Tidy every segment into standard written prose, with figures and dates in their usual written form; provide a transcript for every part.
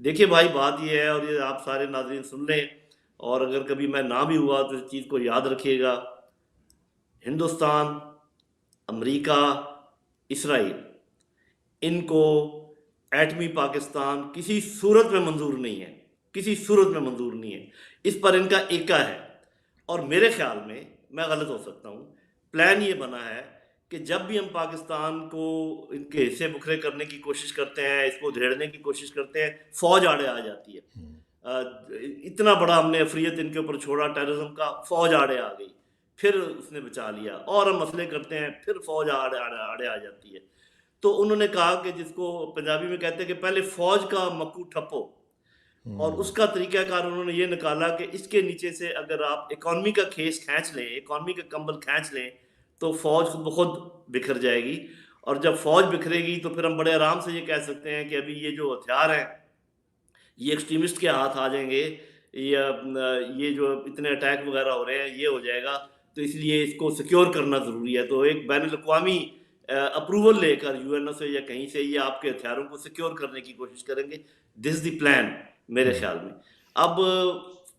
دیکھیے بھائی بات یہ ہے، اور یہ آپ سارے ناظرین سن لیں، اور اگر کبھی میں نہ بھی ہوا تو اس چیز کو یاد رکھیے گا، ہندوستان، امریکہ، اسرائیل، ان کو ایٹمی پاکستان کسی صورت میں منظور نہیں ہے، کسی صورت میں منظور نہیں ہے، اس پر ان کا ایکا ہے۔ اور میرے خیال میں غلط ہو سکتا ہوں، پلان یہ بنا ہے کہ جب بھی ہم پاکستان کو ان کے حصے بکھرے کرنے کی کوشش کرتے ہیں، اس کو دھیڑنے کی کوشش کرتے ہیں، فوج آڑے آ جاتی ہے۔ اتنا بڑا ہم نے افریت ان کے اوپر چھوڑا ٹیررزم کا، فوج آڑے آ گئی، پھر اس نے بچا لیا، اور ہم مسئلے کرتے ہیں، پھر فوج آڑے آ جاتی ہے۔ تو انہوں نے کہا کہ جس کو پنجابی میں کہتے ہیں کہ پہلے فوج کا مکو ٹھپو، اور اس کا طریقہ کار انہوں نے یہ نکالا کہ اس کے نیچے سے اگر آپ اکانومی کا کھیس کھینچ لیں، اکانومی کا کمبل کھینچ لیں، تو فوج خود بخود بکھر جائے گی، اور جب فوج بکھرے گی تو پھر ہم بڑے آرام سے یہ کہہ سکتے ہیں کہ ابھی یہ جو ہتھیار ہیں یہ ایکسٹریمسٹ کے ہاتھ آ جائیں گے، یا یہ جو اتنے اٹیک وغیرہ ہو رہے ہیں یہ ہو جائے گا، تو اس لیے اس کو سیکیور کرنا ضروری ہے۔ تو ایک بین الاقوامی اپروول لے کر یو این او سے یا کہیں سے یہ آپ کے ہتھیاروں کو سیکیور کرنے کی کوشش کریں گے۔ دس دی پلان میرے خیال میں۔ اب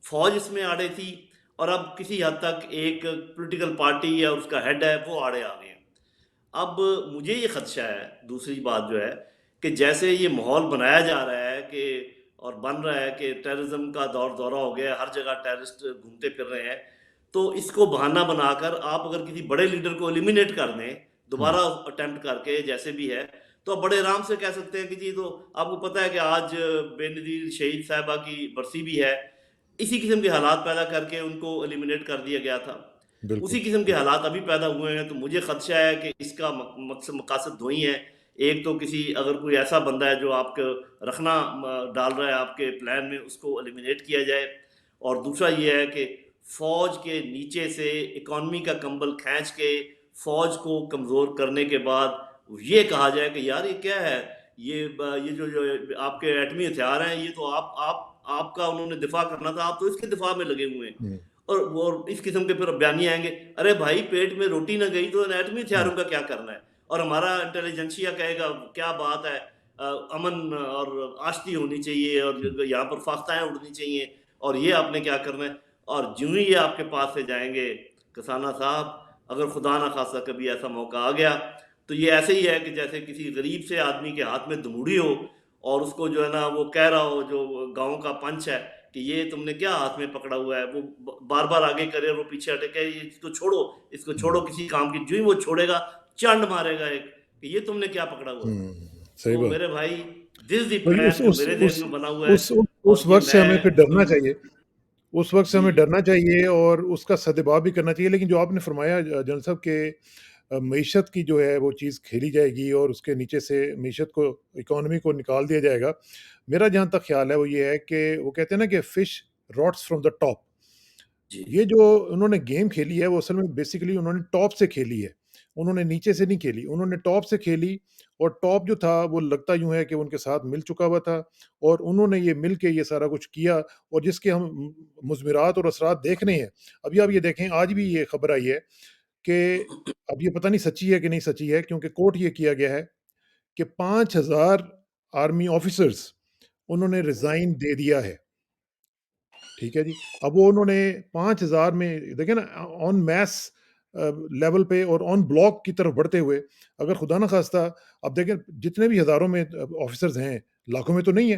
فوج اس میں آڑے تھی، اور اب کسی حد تک ایک پولیٹیکل پارٹی یا اس کا ہیڈ ہے وہ آڑے آ گئے ہیں۔ اب مجھے یہ خدشہ ہے، دوسری بات جو ہے کہ جیسے یہ ماحول بنایا جا رہا ہے کہ اور بن رہا ہے کہ ٹیررزم کا دورہ ہو گیا ہے، ہر جگہ ٹیررسٹ گھومتے پھر رہے ہیں، تو اس کو بہانہ بنا کر آپ اگر کسی بڑے لیڈر کو ایلیمینیٹ کر دیں دوبارہ اٹیمپٹ کر کے جیسے بھی ہے، تو آپ بڑے آرام سے کہہ سکتے ہیں کہ جی تو آپ کو پتہ ہے کہ آج بے نظیر شہید صاحبہ کی برسی بھی ہے، اسی قسم کے حالات پیدا کر کے ان کو ایلیمینیٹ کر دیا گیا تھا۔ بالکل۔ اسی قسم کے حالات ابھی پیدا ہوئے ہیں، تو مجھے خدشہ ہے کہ اس کا مقاصد دو ہی ہیں۔ ایک تو کسی اگر کوئی ایسا بندہ ہے جو آپ کو رکھنا ڈال رہا ہے آپ کے پلان میں، اس کو ایلیمینیٹ کیا جائے، اور دوسرا یہ ہے کہ فوج کے نیچے سے اکانومی کا کمبل کھینچ کے فوج کو کمزور کرنے کے بعد یہ کہا جائے کہ یار یہ کیا ہے، یہ جو آپ کے ایٹمی ہتھیار ہیں، یہ تو آپ کا انہوں نے دفاع کرنا تھا، آپ تو اس کے دفاع میں لگے ہوئے ہیں۔ اور اس قسم کے پھر بیانیے آئیں گے، ارے بھائی پیٹ میں روٹی نہ گئی تو ایٹمی ہتھیاروں کا کیا کرنا ہے، اور ہمارا انٹیلیجنسیا کہے گا کیا بات ہے، امن اور آشتی ہونی چاہیے، اور یہاں پر فاختائیں اڑنی چاہیے، اور یہ آپ نے کیا کرنا ہے۔ اور جو ہی یہ آپ کے پاس سے جائیں گے کسانہ صاحب، اگر خدا نہ خواستہ کبھی ایسا موقع آ گیا، تو یہ ایسے ہی ہے کہ جیسے کسی غریب سے آدمی کے ہاتھ میں دموڑی ہو، اور اس کو جو ہے نا وہ کہہ رہا ہو جو گاؤں کا پنچ ہے کہ یہ تم نے کیا ہاتھ میں پکڑا ہوا ہے، وہ بار بار آگے کرے اور وہ پیچھے ہٹے کہ اس کو چھوڑو، اس کو چھوڑو کسی کام کی، جو ہی وہ چھوڑے گا چنڈ مارے گا ایک کہ یہ تم نے کیا پکڑا ہوا تھا۔ صحیح تو بات۔ میرے بھائی دس دی وہی پلان جو میرے ذہن میں بنا ہوا ہے، اور اس یہ وقت سے میں ہمیں پھر ڈرنا چاہیے، اس وقت سے جی ہمیں ڈرنا چاہیے اور اس کا سدباب بھی کرنا چاہیے۔ لیکن جو آپ نے فرمایا جنرل صاحب کہ معیشت کی جو ہے وہ چیز کھیلی جائے گی اور اس کے نیچے سے معیشت کو، اکانومی کو نکال دیا جائے گا، میرا جہاں تک خیال ہے وہ یہ ہے کہ وہ کہتے ہیں نا کہ fish rots from the top. جی یہ جو انہوں نے گیم کھیلی ہے وہ اصل میں بیسیکلی انہوں نے ٹاپ سے کھیلی ہے، انہوں نے نیچے سے نہیں کھیلی، انہوں نے ٹاپ سے کھیلی، اور ٹاپ جو تھا وہ لگتا یوں ہے کہ ان کے ساتھ مل چکا ہوا تھا، اور انہوں نے یہ مل کے یہ سارا کچھ کیا، اور جس کے ہم مضمرات اور اثرات دیکھ رہے ہیں۔ ابھی آپ یہ دیکھیں، آج بھی یہ خبر آئی ہے کہ اب یہ پتہ نہیں سچی ہے کہ نہیں سچی ہے، کیونکہ کوٹ یہ کیا گیا ہے کہ 5,000 آرمی آفیسرز انہوں نے ریزائن دے دیا ہے۔ ٹھیک ہے جی، اب وہ انہوں نے 5,000 میں دیکھیں نا، آن میس لیول پہ اور آن بلاک کی طرف بڑھتے ہوئے، اگر خدا نہ خواستہ اب دیکھیں جتنے بھی ہزاروں میں آفیسرز ہیں، لاکھوں میں تو نہیں ہے،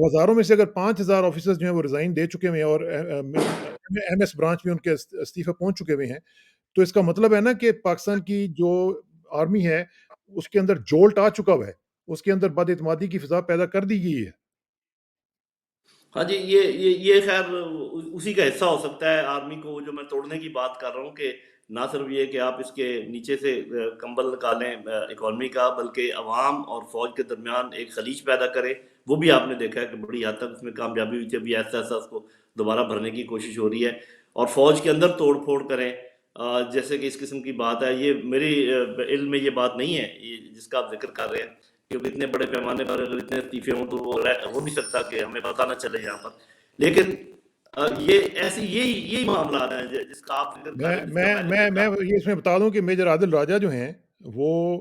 ہزاروں میں سے اگر 5,000 آفیسرز جو ہیں وہ ریزائن دے چکے ہوئے ہیں، اور ایم ایس برانچ میں ان کے استعفے پہنچ چکے ہوئے ہیں، تو اس کا مطلب ہے نا کہ پاکستان کی جو آرمی ہے اس کے اندر جولٹ آ چکا ہوا ہے، اس کے اندر بد اعتمادی کی فضا پیدا کر دی گئی ہے۔ ہاں جی، یہ خیر اسی کا حصہ ہو سکتا ہے آرمی کو، جو میں توڑنے کی بات کر رہا ہوں کہ نہ صرف یہ کہ آپ اس کے نیچے سے کمبل نکالیں اکانومی کا، بلکہ عوام اور فوج کے درمیان ایک خلیج پیدا کریں۔ وہ بھی آپ نے دیکھا ہے کہ بڑی حد تک اس میں کامیابی ہوئی تھی، ابھی ایسا ایسا اس کو دوبارہ بھرنے کی کوشش ہو رہی ہے، اور فوج کے اندر توڑ پھوڑ کریں، جیسے کہ اس قسم کی بات ہے۔ یہ میری علم میں یہ بات نہیں ہے یہ جس کا آپ ذکر کر رہے ہیں، کیونکہ اتنے بڑے پیمانے پر اگر اتنے استعفے ہوں تو وہ ہو نہیں سکتا کہ ہمیں پتہ نہ چلے یہاں پر، لیکن یہ ایسی یہی معاملات ہیں جس کا آپ ذکر کر میں رہے ہیں، جس کا میں میں ذکر میں کر میں رہا ہوں۔ یہ اس میں بتا دوں کہ میجر عادل راجہ جو ہیں وہ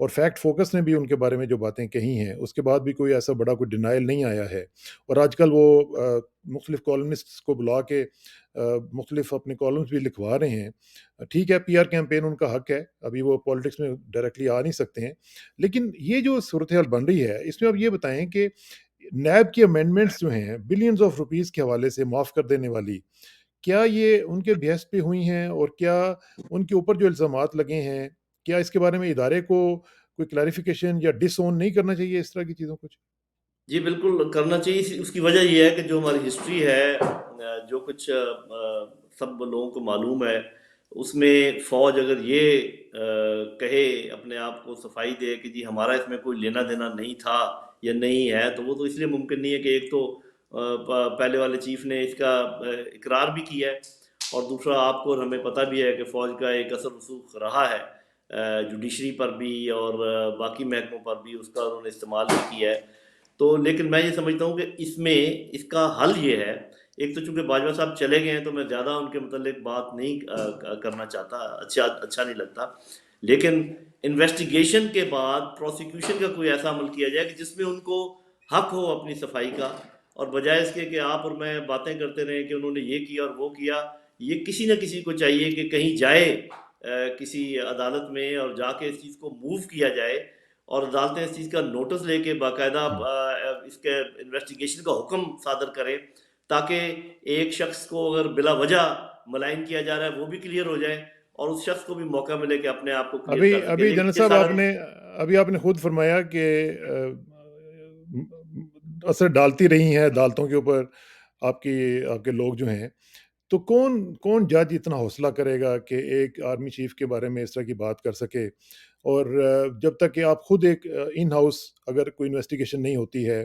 اور فیکٹ فوکس نے بھی ان کے بارے میں جو باتیں کہی ہیں اس کے بعد بھی کوئی ایسا بڑا کوئی ڈینائل نہیں آیا ہے، اور آج کل وہ مختلف کالمنسٹس کو بلا کے مختلف اپنے کالمز بھی لکھوا رہے ہیں۔ ٹھیک ہے، پی آر کیمپین ان کا حق ہے، ابھی وہ پالیٹکس میں ڈائریکٹلی آ نہیں سکتے ہیں، لیکن یہ جو صورتحال بن رہی ہے اس میں اب یہ بتائیں کہ نیب کی امینڈمنٹس جو ہیں بلینز آف روپیز کے حوالے سے معاف کر دینے والی، کیا یہ ان کے بحث پہ ہوئی ہیں، اور کیا ان کے اوپر جو الزامات لگے ہیں، کیا اس کے بارے میں ادارے کو کوئی کلیریفیکیشن یا ڈس اون نہیں کرنا چاہیے اس طرح کی چیزوں کچھ؟ جی بالکل کرنا چاہیے، اس کی وجہ یہ ہے کہ جو ہماری ہسٹری ہے، جو کچھ سب لوگوں کو معلوم ہے، اس میں فوج اگر یہ کہے، اپنے آپ کو صفائی دے کہ جی ہمارا اس میں کوئی لینا دینا نہیں تھا یا نہیں ہے، تو وہ تو اس لیے ممکن نہیں ہے کہ ایک تو پہلے والے چیف نے اس کا اقرار بھی کیا ہے، اور دوسرا آپ کو اور ہمیں پتہ بھی ہے کہ فوج کا ایک اثر رسوخ رہا ہے جوڈیشری پر بھی اور باقی محکموں پر بھی، اس کا انہوں نے استعمال بھی کیا ہے۔ تو لیکن میں یہ سمجھتا ہوں کہ اس میں اس کا حل یہ ہے، ایک تو چونکہ باجوہ صاحب چلے گئے ہیں تو میں زیادہ ان کے متعلق بات نہیں کرنا چاہتا، اچھا نہیں لگتا، لیکن انویسٹیگیشن کے بعد پروسیکیوشن کا کوئی ایسا عمل کیا جائے کہ جس میں ان کو حق ہو اپنی صفائی کا، اور بجائے اس کے کہ آپ اور میں باتیں کرتے رہیں کہ انہوں نے یہ کیا اور وہ کیا۔ یہ کسی نہ کسی کو چاہیے کہ کہیں جائے کسی عدالت میں اور جا کے اس چیز کو موو کیا جائے، اور عدالتیں اس چیز کا نوٹس لے کے باقاعدہ اس کے انویسٹیگیشن کا حکم صادر کریں، تاکہ ایک شخص کو اگر بلا وجہ ملائن کیا جا رہا ہے وہ بھی کلیئر ہو جائے، اور اس شخص کو بھی موقع ملے کہ اپنے آپ کو کلیئر ابھی کر سکے۔ ابھی جنرل لیکن یہ صاحب سارا آپ نے خود فرمایا کہ اثر ڈالتی رہی ہیں عدالتوں کے اوپر آپ کے لوگ جو ہیں، تو کون جج اتنا حوصلہ کرے گا کہ ایک آرمی چیف کے بارے میں اس طرح کی بات کر سکے؟ اور جب تک کہ آپ خود ایک ان ہاؤس اگر کوئی انویسٹیگیشن نہیں ہوتی ہے،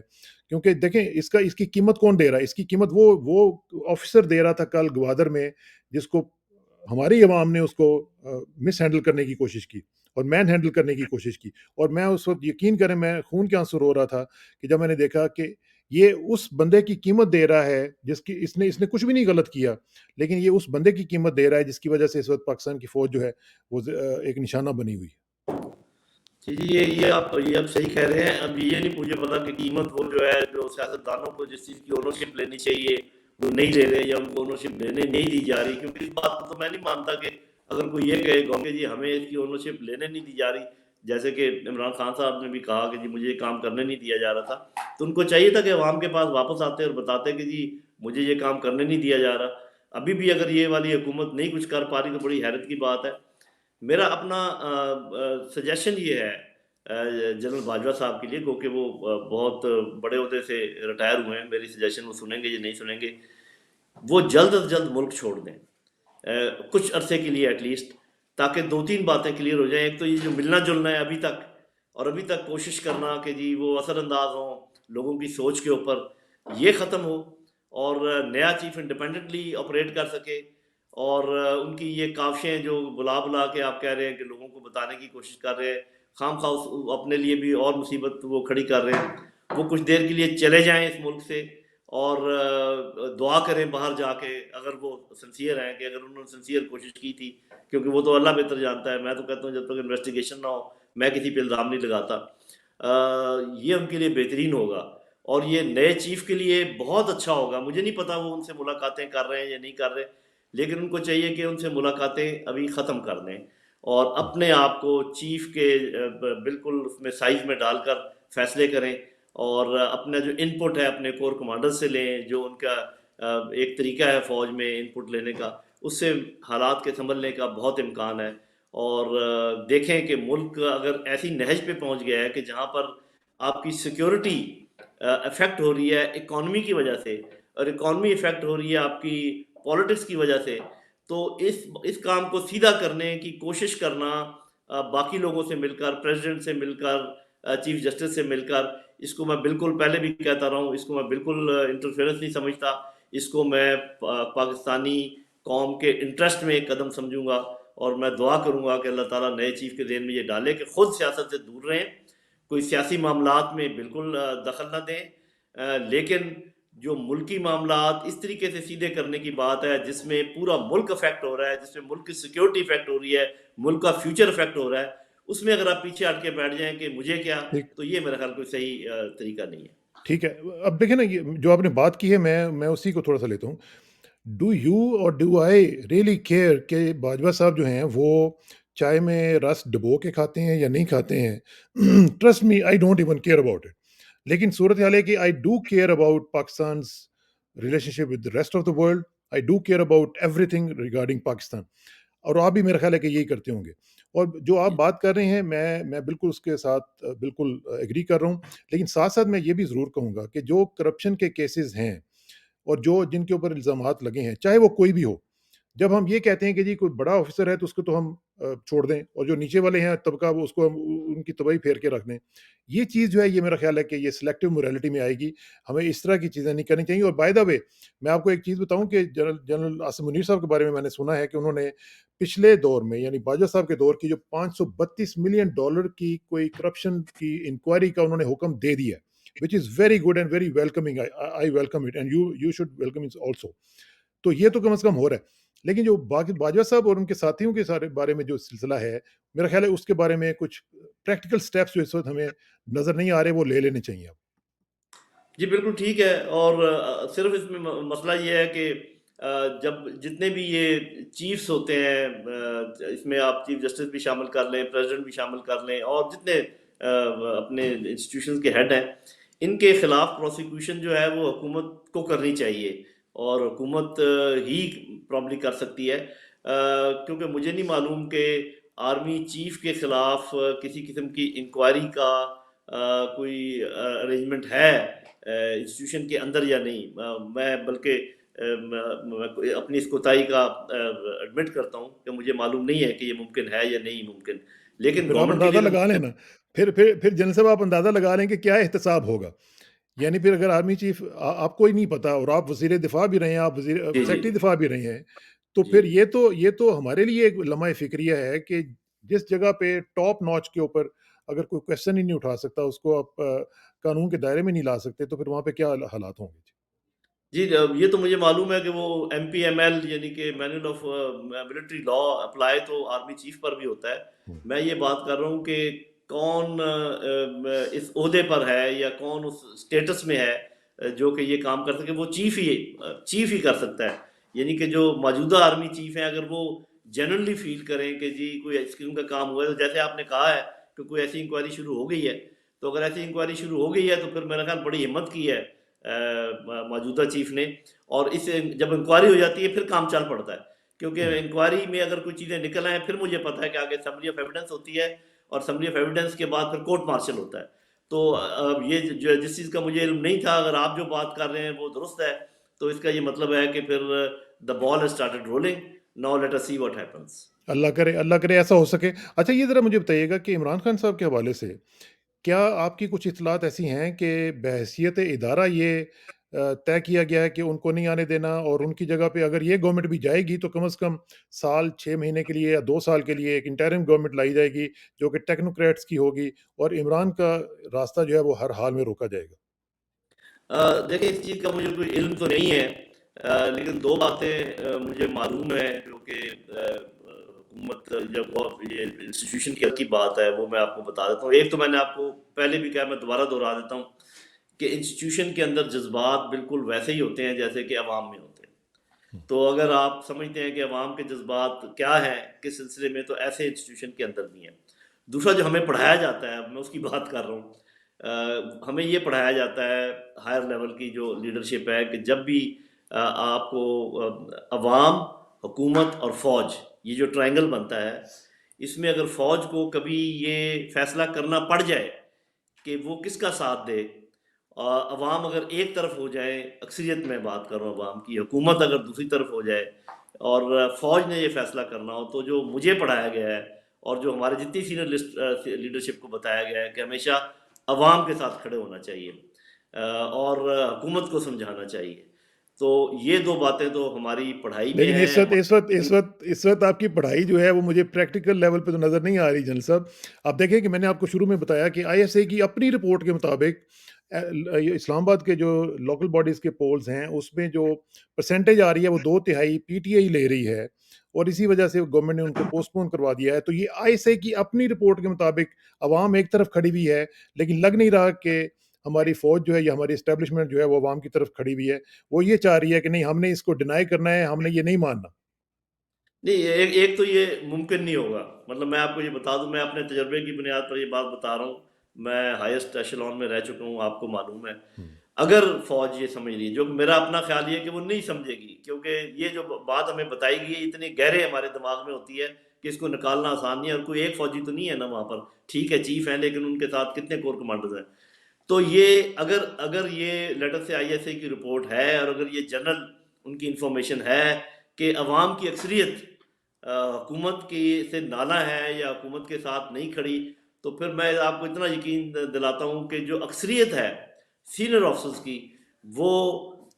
کیونکہ دیکھیں اس کی قیمت کون دے رہا ہے؟ اس کی قیمت وہ آفیسر دے رہا تھا کل گوادر میں، جس کو ہماری عوام نے اس کو مس ہینڈل کرنے کی کوشش کی اور مین ہینڈل کرنے کی کوشش کی، اور میں اس وقت یقین کریں میں خون کے آنسو رو رہا تھا کہ جب میں نے دیکھا کہ یہ اس بندے کی قیمت دے رہا ہے جس کی اس نے کچھ بھی نہیں غلط کیا، لیکن یہ اس بندے کی قیمت دے رہا ہے جس کی وجہ سے اس وقت پاکستان کی فوج جو ہے وہ ایک نشانہ بنی ہوئی ہے۔ جی یہ آپ صحیح کہہ رہے ہیں۔ اب یہ نہیں مجھے پتا کہ قیمت وہ جو ہے، جو سیاستدانوں کو جس چیز کی اونرشپ لینی چاہیے وہ نہیں لے رہے، یا ان کو اونرشپ لینے نہیں دی جا رہی، کیونکہ اس بات کو تو میں نہیں مانتا کہ اگر کوئی یہ کہے گا کہ جی ہمیں اس کی اونرشپ لینے نہیں دی جا رہی، جیسے کہ عمران خان صاحب نے بھی کہا کہ جی مجھے یہ کام کرنے نہیں دیا جا رہا تھا، تو ان کو چاہیے تھا کہ عوام کے پاس واپس آتے اور بتاتے کہ جی مجھے یہ کام کرنے نہیں دیا جا رہا۔ ابھی بھی اگر یہ والی حکومت نہیں کچھ کر پا رہی تو بڑی حیرت کی بات ہے۔ میرا اپنا سجیشن یہ ہے جنرل باجوہ صاحب کے لیے، کیونکہ وہ بہت بڑے عہدے سے ریٹائر ہوئے ہیں، میری سجیشن وہ سنیں گے یا نہیں سنیں گے، وہ جلد از جلد ملک چھوڑ دیں کچھ عرصے کے لیے ایٹ لیسٹ، تاکہ دو تین باتیں کلیئر ہو جائیں۔ ایک تو یہ جو ملنا جلنا ہے ابھی تک کوشش کرنا کہ جی وہ اثر انداز ہوں لوگوں کی سوچ کے اوپر، یہ ختم ہو، اور نیا چیف انڈیپینڈنٹلی آپریٹ کر سکے، اور ان کی یہ کاوشیں جو بلا کے آپ کہہ رہے ہیں کہ لوگوں کو بتانے کی کوشش کر رہے ہیں، خام خواہ اپنے لیے بھی اور مصیبت وہ کھڑی کر رہے ہیں، وہ کچھ دیر کے لیے چلے جائیں اس ملک سے، اور دعا کریں باہر جا کے، اگر وہ سنسیئر ہیں، کہ اگر انہوں نے سنسیئر کوشش کی تھی، کیونکہ وہ تو اللہ بہتر جانتا ہے، میں تو کہتا ہوں جب تک انویسٹیگیشن نہ ہو میں کسی پہ الزام نہیں لگاتا، یہ ان کے لیے بہترین ہوگا، اور یہ نئے چیف کے لیے بہت اچھا ہوگا۔ مجھے نہیں پتا وہ ان سے ملاقاتیں کر رہے ہیں یا نہیں کر رہے، لیکن ان کو چاہیے کہ ان سے ملاقاتیں ابھی ختم کر دیں، اور اپنے آپ کو چیف کے بالکل اس میں سائز میں ڈال کر فیصلے کریں، اور اپنا جو ان پٹ ہے اپنے کور کمانڈر سے لیں، جو ان کا ایک طریقہ ہے فوج میں ان پٹ لینے کا، اس سے حالات کے سنبھلنے کا بہت امکان ہے، اور دیکھیں کہ ملک اگر ایسی نہج پہ پہنچ گیا ہے کہ جہاں پر آپ کی سیکیورٹی افیکٹ ہو رہی ہے اکانومی کی وجہ سے، اور اکانومی افیکٹ ہو رہی ہے آپ کی پالیٹکس کی وجہ سے، تو اس کام کو سیدھا کرنے کی کوشش کرنا باقی لوگوں سے مل کر، پریزیڈنٹ سے مل کر، چیف جسٹس سے مل کر، اس کو میں بالکل پہلے بھی کہتا رہا ہوں، اس کو میں بالکل انٹرفیئرنس نہیں سمجھتا، اس کو میں پاکستانی قوم کے انٹرسٹ میں ایک قدم سمجھوں گا، اور میں دعا کروں گا کہ اللہ تعالیٰ نئے چیف کے ذہن میں یہ ڈالے کہ خود سیاست سے دور رہیں، کوئی سیاسی معاملات میں بالکل دخل نہ دیں، لیکن جو ملکی معاملات اس طریقے سے سیدھے کرنے کی بات ہے جس میں پورا ملک افیکٹ ہو رہا ہے، جس میں ملک کی سیکیورٹی افیکٹ ہو رہی ہے، ملک کا فیوچر افیکٹ ہو رہا ہے، اس میں اگر آپ پیچھے ہٹ کے بیٹھ جائیں کہ مجھے کیا، ٹھیک تو یہ میرا خیال کوئی صحیح طریقہ نہیں ہے۔ ٹھیک ہے، اب دیکھیں نا یہ جو آپ نے بات کی ہے میں اسی کو تھوڑا سا لیتا ہوں. ڈو یو اور ڈو آئی ریئلی کیئر کہ باجوہ صاحب جو ہیں وہ چائے میں رس ڈبو کے کھاتے ہیں یا نہیں کھاتے ہیں؟ Trust me I don't even care about it. لیکن صورت حال ہے کہ I do care about Pakistan's relationship with the rest of the world. I do care about everything regarding Pakistan. اور آپ بھی میرا خیال ہے کہ یہی کرتے ہوں گے. اور جو آپ جی بات کر رہے ہیں میں بالکل اس کے ساتھ بالکل ایگری کر رہا ہوں. لیکن ساتھ ساتھ میں یہ بھی ضرور کہوں گا کہ جو کرپشن کے کیسز ہیں اور جو جن کے اوپر الزامات لگے ہیں، چاہے وہ کوئی بھی ہو، جب ہم یہ کہتے ہیں کہ جی کوئی بڑا آفیسر ہے تو اس کو تو ہم چھوڑ دیں، اور جو نیچے والے ہیں طبقہ وہ اس کو ہم ان کی تباہی پھیر کے رکھ دیں. یہ چیز جو ہے یہ میرا خیال ہے کہ یہ سلیکٹو موریلٹی میں آئے گی. ہمیں اس طرح کی چیزیں نہیں کرنی چاہیے. اور بائی دا وے میں آپ کو ایک چیز بتاؤں کہ جنرل عاصم منیر صاحب کے بارے میں نے سنا ہے کہ انہوں نے پچھلے دور میں یعنی باجوہ صاحب کے دور کی جو $532 ملین کی کوئی کرپشن کی انکوائری کا انہوں نے حکم دے دیا ہے, which is very good and very welcoming. I welcome it and you should welcome it also. تو یہ تو کم از کم ہو رہا ہے. لیکن جو باجوہ صاحب اور ان کے ساتھیوں کے سارے بارے میں جو سلسلہ ہے, میرا خیال ہے اس کے بارے میں کچھ پریکٹیکل سٹیپس جو اس وقت ہمیں نظر نہیں آ رہے وہ لے لینے چاہیے اب. جی بالکل ٹھیک ہے. اور صرف اس میں مسئلہ یہ ہے کہ جب جتنے بھی یہ چیفز ہوتے ہیں، اس میں آپ چیف جسٹس بھی شامل کر لیں، پریزیڈنٹ بھی شامل کر لیں، اور جتنے اپنے انسٹیٹیوشنز کے ہیڈ ہیں، ان کے خلاف پروسیکیوشن جو ہے وہ حکومت کو کرنی چاہیے، اور حکومت ہی پرابلی کر سکتی ہے. کیونکہ مجھے نہیں معلوم کہ آرمی چیف کے خلاف کسی قسم کی انکوائری کا کوئی ارینجمنٹ ہے انسٹیٹیوشن کے اندر یا نہیں. میں بلکہ اپنی اس کوتاہی کا ایڈمٹ کرتا ہوں کہ مجھے معلوم نہیں ہے کہ یہ ممکن ہے یا نہیں ممکن. تو لیکن پھر آپ گورنمنٹ کے اندازہ لیے تو لگا لیں نا, پھر جنرل صاحب آپ اندازہ لگا لیں کہ کیا احتساب ہوگا. یعنی پھر اگر آرمی چیف آپ کو ہی نہیں پتا اور آپ وزیر دفاع بھی رہے ہیں, آپ وزیر جی جی سیکرٹری دفاع بھی رہے ہیں, تو جی پھر یہ تو ہمارے لیے ایک لمحہ فکریہ ہے کہ جس جگہ پہ ٹاپ نوچ کے اوپر اگر کوئی کوشچن ہی نہیں اٹھا سکتا, اس کو آپ قانون کے دائرے میں نہیں لا سکتے, تو پھر وہاں پہ کیا حالات ہوں گے. جی. یہ تو مجھے معلوم ہے کہ وہ MPML یعنی کہ manual of military law apply تو آرمی چیف پر بھی ہوتا ہے. میں یہ بات کر رہا ہوں کہ کون اس عہدے پر ہے یا کون اس اسٹیٹس میں ہے جو کہ یہ کام کر سکے. وہ چیف ہی کر سکتا ہے. یعنی کہ جو موجودہ آرمی چیف ہیں اگر وہ جنرلی فیل کریں کہ جی کوئی اس قسم کا کام ہوا ہے, تو جیسے آپ نے کہا ہے کہ کوئی ایسی انکوائری شروع ہو گئی ہے, تو اگر ایسی انکوائری شروع ہو گئی ہے تو پھر میرا خیال بڑی ہمت کی ہے موجودہ چیف نے. اور اس جب انکوائری ہو جاتی ہے پھر کام چل پڑتا ہے, کیونکہ انکوائری میں اگر کوئی چیزیں نکل آئیں پھر مجھے پتا ہے کہ آگے اسمبلی آف ایویڈنس ہوتی ہے, اور اسمبلی آف ایویڈنس کے بعد پھر کورٹ مارشل ہوتا ہے. تو یہ جس چیز کا مجھے علم نہیں تھا, اگر آپ جو بات کر رہے ہیں وہ درست ہے, تو اس کا یہ مطلب ہے کہ پھر the ball has started rolling. Now let us see what happens. Allah کرے ایسا ہو سکے. اچھا یہ ذرا مجھے بتائیے گا کہ عمران خان صاحب کے حوالے سے کیا آپ کی کچھ اطلاعات ایسی ہیں کہ بحیثیت ادارہ یہ طے کیا گیا ہے کہ ان کو نہیں آنے دینا, اور ان کی جگہ پہ اگر یہ گورنمنٹ بھی جائے گی تو کم از کم سال 6 مہینے کے لیے یا 2 سال کے لیے ایک انٹرم گورنمنٹ لائی جائے گی جو کہ ٹیکنوکریٹس کی ہوگی, اور عمران کا راستہ جو ہے وہ ہر حال میں روکا جائے گا. دیکھیں اس چیز کا مجھے کوئی علم تو نہیں ہے, لیکن دو باتیں مجھے معلوم ہیں جو کہ حکومت جب یہ انسٹیٹیوشن کی بات ہے وہ میں آپ کو بتا دیتا ہوں. ایک تو میں نے آپ کو پہلے بھی کہا, میں دوبارہ دہرا دیتا ہوں کہ انسٹیٹیوشن کے اندر جذبات بالکل ویسے ہی ہوتے ہیں جیسے کہ عوام میں ہوتے ہیں. تو اگر آپ سمجھتے ہیں کہ عوام کے جذبات کیا ہیں کس سلسلے میں, تو ایسے انسٹیٹیوشن کے اندر بھی ہیں. دوسرا جو ہمیں پڑھایا جاتا ہے, میں اس کی بات کر رہا ہوں, ہمیں یہ پڑھایا جاتا ہے ہائر لیول کی جو لیڈرشپ ہے کہ جب بھی آپ کو عوام, حکومت اور فوج, یہ جو ٹرائنگل بنتا ہے, اس میں اگر فوج کو کبھی یہ فیصلہ کرنا پڑ جائے کہ وہ کس کا ساتھ دے, عوام اگر ایک طرف ہو جائے, اکثریت میں بات کر رہا ہوں عوام کی, حکومت اگر دوسری طرف ہو جائے اور فوج نے یہ فیصلہ کرنا ہو, تو جو مجھے پڑھایا گیا ہے اور جو ہمارے جتنی سینئر لیڈرشپ کو بتایا گیا ہے کہ ہمیشہ عوام کے ساتھ کھڑے ہونا چاہیے اور حکومت کو سمجھانا چاہیے. تو یہ دو باتیں تو ہماری پڑھائی میں لیکن ہیں. اس وقت آپ کی پڑھائی جو ہے وہ مجھے پریکٹیکل لیول پہ تو نظر نہیں آ رہی. جنرل صاحب آپ دیکھیں کہ میں نے آپ کو شروع میں بتایا کہ ISA کی اپنی رپورٹ کے مطابق اسلام آباد کے جو لوکل باڈیز کے پولز ہیں اس میں جو پرسنٹیج آ رہی ہے وہ 2/3 PTI لے رہی ہے, اور اسی وجہ سے گورنمنٹ نے ان کو پوسٹ پون کروا دیا ہے. تو یہ ISA کی اپنی رپورٹ کے مطابق عوام ایک طرف کھڑی ہوئی ہے، لیکن لگ نہیں رہا کہ ہماری فوج جو ہے یا ہماری اسٹیبلشمنٹ جو ہے وہ عوام کی طرف کھڑی ہوئی ہے. وہ یہ چاہ رہی ہے کہ نہیں، ہم نے اس کو ڈینائی کرنا ہے، ہم نے یہ نہیں ماننا. نہیں، ایک تو یہ ممکن نہیں ہوگا. مطلب میں آپ کو یہ بتا دوں، میں اپنے تجربے کی بنیاد پر یہ بات بتا رہا ہوں. میں ہائیسٹ ایشلون میں رہ چکا ہوں، آپ کو معلوم ہے. اگر فوج یہ سمجھ رہی ہے، جو میرا اپنا خیال یہ ہے کہ وہ نہیں سمجھے گی، کیونکہ یہ جو بات ہمیں بتائی گئی ہے اتنی گہرے ہمارے دماغ میں ہوتی ہے کہ اس کو نکالنا آسان نہیں ہے. اور کوئی ایک فوجی تو نہیں ہے نا وہاں پر، ٹھیک ہے چیف ہیں لیکن ان کے ساتھ کتنے کور کمانڈرز ہیں. تو یہ اگر یہ لیٹر سے ISA کی رپورٹ ہے، اور اگر یہ جنرل ان کی انفارمیشن ہے کہ عوام کی اکثریت حکومت کی سے نالا ہے یا حکومت کے ساتھ نہیں کھڑی، تو پھر میں آپ کو اتنا یقین دلاتا ہوں کہ جو اکثریت ہے سینئر آفیسرز کی، وہ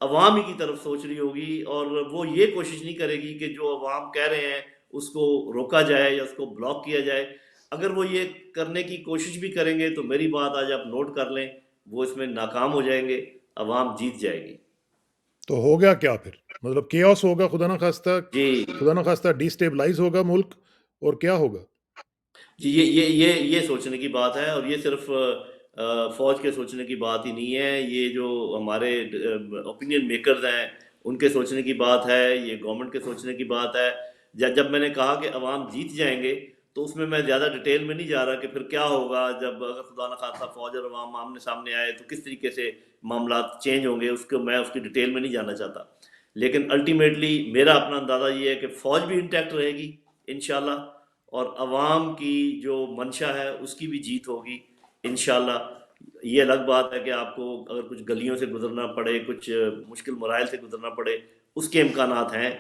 عوام ہی کی طرف سوچ رہی ہوگی، اور وہ یہ کوشش نہیں کرے گی کہ جو عوام کہہ رہے ہیں اس کو روکا جائے یا اس کو بلاک کیا جائے. اگر وہ یہ کرنے کی کوشش بھی کریں گے تو میری بات آج آپ نوٹ کر لیں، وہ اس میں ناکام ہو جائیں گے، عوام جیت جائے گی. تو ہوگا کیا پھر؟ مطلب کیوس ہوگا، جی خدا نخواستہ ڈیسٹیبلائز ہوگا ملک، اور کیا ہوگا؟ جی، یہ سوچنے کی بات ہے. اور یہ صرف فوج کے سوچنے کی بات ہی نہیں ہے، یہ جو ہمارے اوپینین میکرز ہیں ان کے سوچنے کی بات ہے، یہ گورنمنٹ کے سوچنے کی بات ہے. جب میں نے کہا کہ عوام جیت جائیں گے، تو اس میں زیادہ ڈیٹیل میں نہیں جا رہا کہ پھر کیا ہوگا جب اگر خدا نخواستہ فوج اور عوام آمنے سامنے آئے تو کس طریقے سے معاملات چینج ہوں گے. میں اس کی ڈیٹیل میں نہیں جانا چاہتا. لیکن الٹیمیٹلی میرا اپنا اندازہ یہ ہے کہ فوج بھی انٹیکٹ رہے گی انشاءاللہ، اور عوام کی جو منشا ہے اس کی بھی جیت ہوگی انشاءاللہ. یہ الگ بات ہے کہ آپ کو اگر کچھ گلیوں سے گزرنا پڑے، کچھ مشکل مراحل سے گزرنا پڑے، اس کے امکانات ہیں.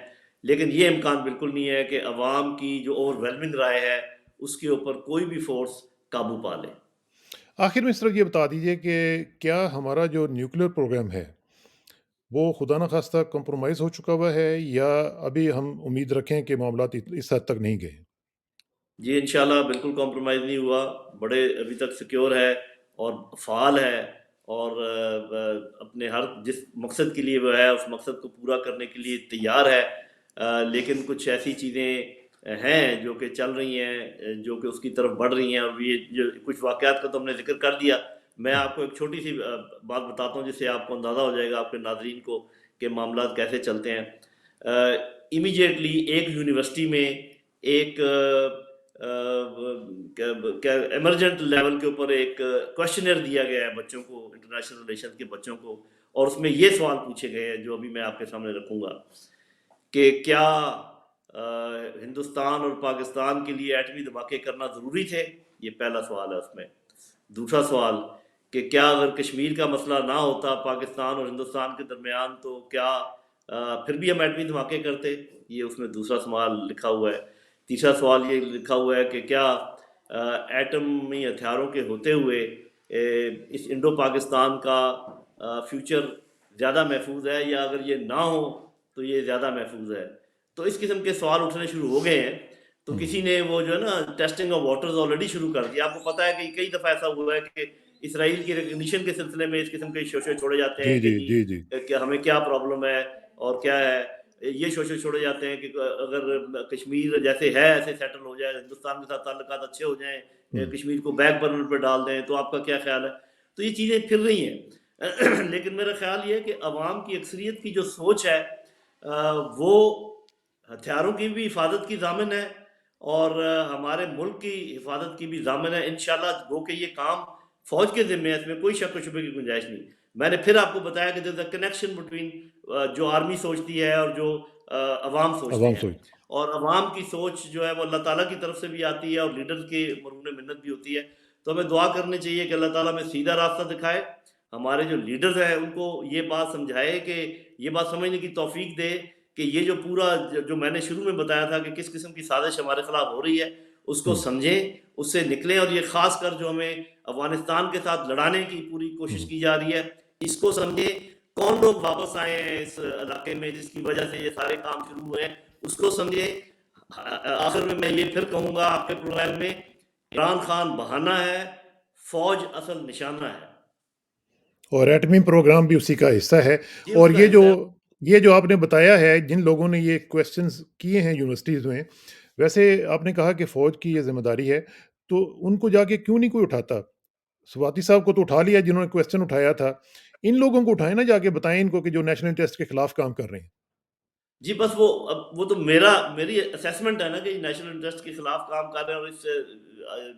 لیکن یہ امکان بالکل نہیں ہے کہ عوام کی جو اوور ویلمنگ رائے ہے اس کے اوپر کوئی بھی فورس قابو پا لے. آخر میں اس طرح یہ بتا دیجئے کہ کیا ہمارا جو نیوکلیر پروگرام ہے وہ خدا نخواستہ کمپرومائز ہو چکا ہوا ہے، یا ابھی ہم امید رکھیں کہ معاملات اس حد تک نہیں گئے؟ جی انشاءاللہ بالکل کمپرومائز نہیں ہوا، بڑے ابھی تک سیکیور ہے اور فعال ہے، اور اپنے ہر جس مقصد کے لیے وہ ہے اس مقصد کو پورا کرنے کے لیے تیار ہے. لیکن کچھ ایسی چیزیں ہیں جو کہ چل رہی ہیں، جو کہ اس کی طرف بڑھ رہی ہیں. اور یہ جو کچھ واقعات کا تو ہم نے ذکر کر دیا. میں آپ کو ایک چھوٹی سی بات بتاتا ہوں جس سے آپ کو اندازہ ہو جائے گا، آپ کے ناظرین کو، کہ معاملات کیسے چلتے ہیں. امیجیٹلی ایک یونیورسٹی میں ایک ایمرجنٹ لیول کے اوپر ایک کوشچنر دیا گیا ہے بچوں کو، انٹرنیشنل ریلیشن کے بچوں کو. اور اس میں یہ سوال پوچھے گئے ہیں جو ابھی میں آپ کے سامنے رکھوں گا، کہ کیا ہندوستان اور پاکستان کے لیے ایٹمی دھماکے کرنا ضروری تھے؟ یہ پہلا سوال ہے اس میں. دوسرا سوال کہ کیا اگر کشمیر کا مسئلہ نہ ہوتا پاکستان اور ہندوستان کے درمیان، تو کیا پھر بھی ہم ایٹمی دھماکے کرتے؟ یہ اس میں دوسرا سوال لکھا ہوا ہے. تیسرا سوال یہ لکھا ہوا ہے کہ کیا ایٹمی ہتھیاروں کے ہوتے ہوئے اس انڈو پاکستان کا فیوچر زیادہ محفوظ ہے، یا اگر یہ نہ ہو تو یہ زیادہ محفوظ ہے. تو اس قسم کے سوال اٹھنے شروع ہو گئے ہیں. تو کسی نے وہ جو ہے نا ٹیسٹنگ آف واٹرز آلریڈی شروع کر دیا. آپ کو پتہ ہے کہ کئی دفعہ ایسا ہوا ہے کہ اسرائیل کی ریکگنیشن کے سلسلے میں اس قسم کے شوشے چھوڑے جاتے ہیں جی کہ جی جی جی کہ ہمیں کیا پرابلم ہے اور کیا ہے. یہ شوشے چھوڑے جاتے ہیں کہ اگر کشمیر جیسے ہے ایسے سیٹل ہو جائے، ہندوستان کے ساتھ تعلقات اچھے ہو جائیں، کشمیر کو بیک برنر پہ ڈال دیں، تو آپ کا کیا خیال ہے؟ تو یہ چیزیں پھر رہی ہیں. لیکن میرا خیال یہ ہے کہ عوام کی اکثریت کی جو سوچ ہے وہ ہتھیاروں کی بھی حفاظت کی ضامن ہے، اور ہمارے ملک کی حفاظت کی بھی ضامن ہے انشاءاللہ. گو کہ یہ کام فوج کے ذمہ ہے، اس میں کوئی شک و شبے کی گنجائش نہیں. میں نے پھر آپ کو بتایا کہ there's a connection between جو آرمی سوچتی ہے اور جو عوام سوچتے عوام ہیں. سوچ. اور عوام کی سوچ جو ہے وہ اللہ تعالیٰ کی طرف سے بھی آتی ہے اور لیڈر کے مرہون منت بھی ہوتی ہے. تو ہمیں دعا کرنی چاہیے کہ اللہ تعالیٰ میں سیدھا راستہ دکھائے، ہمارے جو لیڈرز ہیں ان کو یہ بات سمجھائے، کہ یہ بات سمجھنے کی توفیق دے کہ یہ جو پورا جو میں نے شروع میں بتایا تھا کہ کس قسم کی سازش ہمارے خلاف ہو رہی ہے، اس کو سمجھیں، اس سے نکلیں. اور یہ خاص کر جو ہمیں افغانستان کے ساتھ لڑانے کی پوری کوشش کی جا رہی ہے، اس کو سمجھیں. کون لوگ واپس آئے ہیں اس علاقے میں جس کی وجہ سے یہ سارے کام شروع ہوئے ہیں، اس کو سمجھیں. آخر میں یہ پھر کہوں گا آپ کے پروگرام میں، عمران خان بہانہ ہے، فوج اصل نشانہ ہے. اور ایٹمی پروگرام بھی اسی کا حصہ ہے. یہ اور اس کا یہ جو حصہ ہے. یہ جو آپ نے بتایا ہے جن لوگوں نے یہ کویسچنز کیے ہیں یونیورسٹیز میں، ویسے آپ نے کہا کہ فوج کی یہ ذمہ داری ہے، تو ان کو جا کے کیوں نہیں کوئی اٹھاتا؟ سواتی صاحب کو تو اٹھا لیا جنہوں نے کویسچن اٹھایا تھا، ان لوگوں کو اٹھائیں نا جا کے بتائیں ان کو کہ جو نیشنل انٹرسٹ کے خلاف کام کر رہے ہیں۔ جی بس وہ تو میری اسیسمنٹ ہے نا کہ نیشنل انٹرسٹ کے خلاف کام کر رہے ہیں اور اس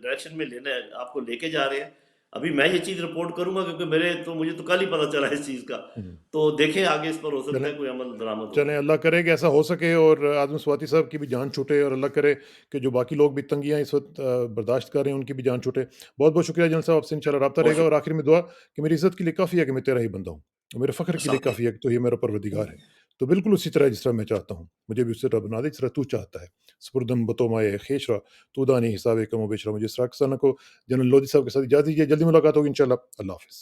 ڈائریکشن میں لینا ہے، آپ کو لے کے جا رہے ہیں۔ ابھی میں یہ چیز رپورٹ کروں گا کیونکہ مجھے تو کل ہی پتہ چلا اس چیز کا، ہوں، تو دیکھیں آگے اس پر ہو سکتا چلیں ہے کوئی عمل درآمد ہو۔ چلیں اللہ کرے کہ ایسا ہو سکے اور اعظم سواتی صاحب کی بھی جان چھوٹے، اور اللہ کرے کہ جو باقی لوگ بھی تنگیاں اس وقت برداشت کر رہے ہیں ان کی بھی جان چھوٹے۔ بہت بہت شکریہ جنرل صاحب، آپ سے انشاءاللہ رابطہ بہت رہے گا، اور شکریہ، آخر میں دعا کہ میری عزت کے لیے کافی ہے کہ میں تیرا ہی بندہ ہوں، اور میرے فخر کے لیے السلام کافی ہے علیکم۔ کہ تو یہ میرا پروردگار ہے۔ تو بالکل اسی طرح جس طرح میں چاہتا ہوں مجھے بھی اس طرح بنا دے جس طرح تو چاہتا ہے۔ سپردم بتو مائے خیشرا تو دانی حساب کم و بیشرا، مجھے اس راکسانہ کو جنرل لودھی صاحب کے ساتھ اجازت دیجیے، جلدی ملاقات ہوگی انشاءاللہ۔ اللہ حافظ۔